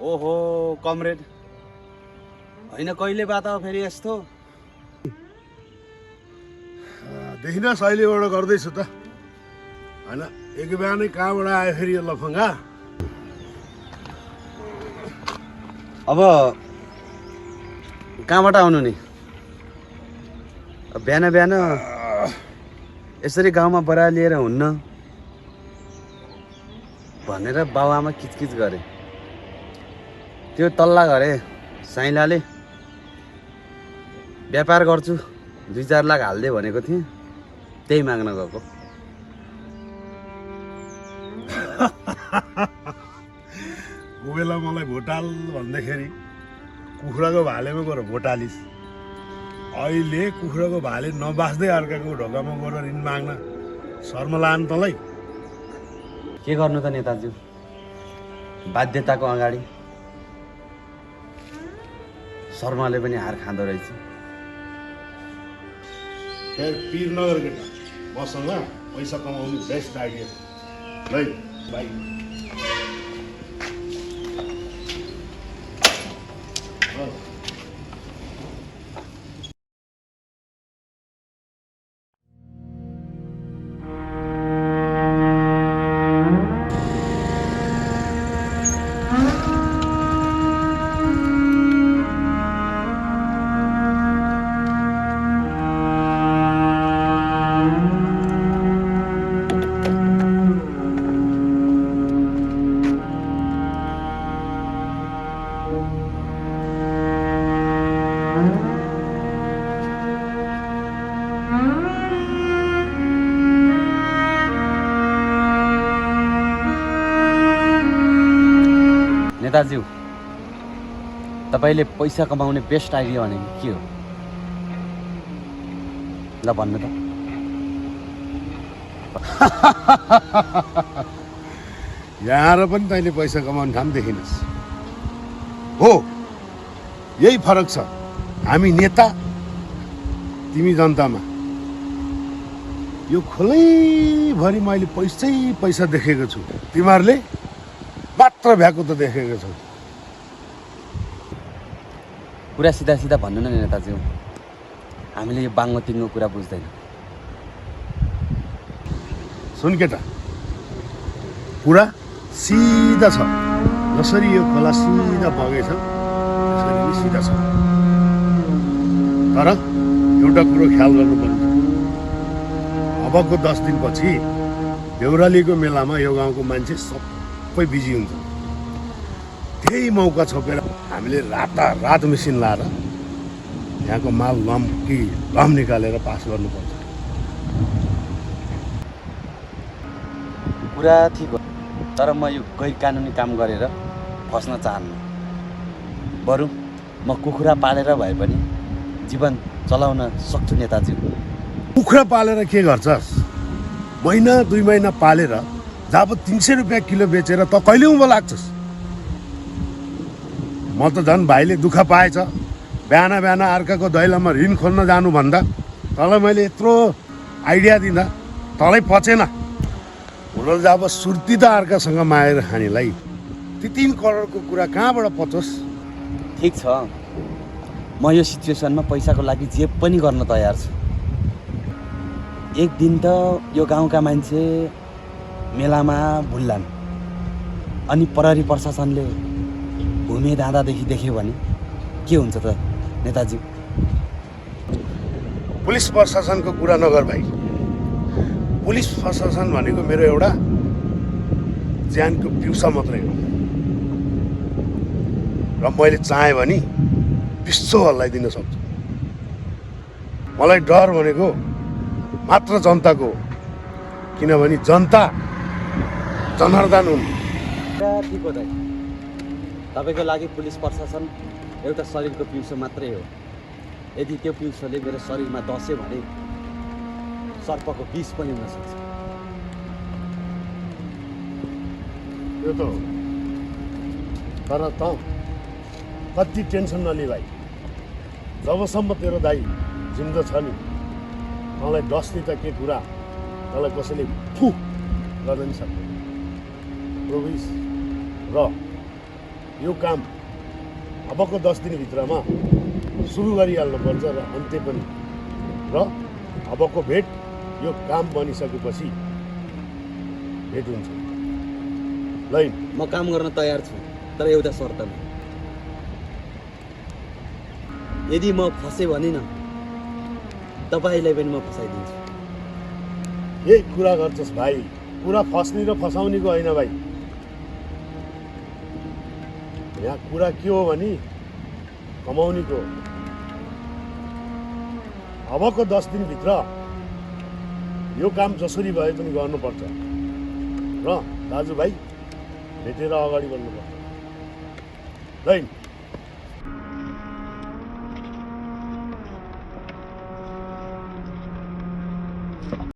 ओहो कमरेड हैन कहिले बात हो फेरि यस्तो देखिन शैलीबाट गर्दैछु त हैन एक बिहानै कहाँबाट आयो फेरि यो लफङ्गा अब कहाँबाट आउनु नि बिहान बिहान यसरी गाउँमा बरा लिएर हुन्न भनेर बाबुआमा किचकिच गरे त्यो तल्ला घरे साइलाले व्यापार गर्छु 2-4 लाख हाल्दे भनेको थिएँ त्यही माग्न गएको गोबेला मलाई भोटाल भन्दाखेरि कुखुराको भालेमा गएर भोटालिस अहिले कुखुराको भाले नबास्दै अर्काको ढोकामा गएर ऋण माग्न शर्म लान तँलाई के गर्नु त नेताज्यू बाध्यताको अगाडि शर्माले पनि हार खाँदो रहेछ फेरि पिर नगर केटा मसँग पैसा कमाउनु बेस्ट आइडिया है बाई नेताज्यू तपाईले पैसा कमाउने बेस्ट आइडिया भनेको के हो ल भन्नु त यहाँ र पनि तैँले पैसा कमाउनु ठाउँ देखिनस् हो यही फरक छ हामी नेता तिमी जनतामा यो खोलैभरि मैले पैसा देखेको छु तिमीहरूले मात्र भ्याएको त देखेको छौ कुरा सिधा सिधा भन्नु न नेताज्यू हामीले यो बाङ्गो तिङ्गो कुरा बुझ्दैन सुन केटा कुरा सिधा छ जसरी यो खोला सिधा बगेछ त्यसरी नै सिधा छ तर एउटा कुरो ख्याल गर्नुपर्छ अबको 10 दिनपछि देउरालीको मेलामा यो गाउँको मान्छे सबै बिजी हुन्छ त्यही मौका छोपेर हामीले रात मेसिन लाएर यहाँको माल लम निकालेर पास गर्नुपर्छ कुरा ठिक हो तर म यो गैर कानुनी काम गरेर फस्न चाहन्न बरु म कुखुरा पालेर भए पनि जीवन चलाउन सक्छु नेताजी कुखुरा पालेर के गर्छस् महिना 2 महिना पालेर जब 300 रुपियाँ किलो बेचेर त कहिले उँभो लाग्छस् म त झन् भाइले दुःख पाएछ बिहान बिहान अर्काको दैलोमा ऋण खोल्न जानु भन्दा तँलाई मैले यत्रो आइडिया दिँदा तँलाई पचेन हुन जब सुर्ती त अर्कासँग मागेर खानेलाई ती 3 करोडको कुरा कहाँबाट पचोस् ठिक छ म यो सिचुएसनमा पैसाको लागि जे पनि गर्न तयार छु एक दिन त यो गाउँका मान्छे मेलामा भुल्लान् अनि प्रहरी प्रशासनले भूमि दादादेखि देख्यो भने के हुन्छ त नेताजी पुलिस प्रशासनको कुरा नगर भाइ पुलिस प्रशासन भनेको मेरो एउटा ज्यानको पिउसा मात्रै हो र मैले चाहे भने विश्व हल्लाइदिन सक्छु मलाई डर भनेको मात्र जनताको किनभने जनता जनार्दन हुन् ठिक हो दाइ तपाईको लागि पुलिस प्रशासन एउटा शरीरको पिउसो मात्रै हो यदि त्यो पिउसोले मेरो शरीरमा दस्यो भने सर्पको विष पनि हुन सक्छ यो त तर त कति टेन्सन नलि भाइ, जबसम्म तेरो दाइ जिउँदो छ नि तँलाई डस्ने त के कुरा, तँलाई कसैले फु गर्न नि सक्दैन। प्रोभिस र यो काम अबको 10 दिनभित्रमा सुरु गरिहाल्नुपर्छ र अन्त्य पनि। र अबको भेट यो काम बनिसकेपछि भेट हुन्छ। ल म काम गर्न तयार छु, तर एउटा शर्तमा। यदि म फसेँ भने न तपाईँलाई पनि म फसाइदिन्छु। यही कुरा गर्छस् भाइ, कुरा फस्ने र फसाउनेको होइन भाइ। यहाँ कुरा के हो भने कमाउनेको। अबको 10 दिनभित्र यो काम जसरी भए पनि गर्नुपर्छ र दाजुभाइ भेटेर अगाडि बढ्नुपर्छ। ल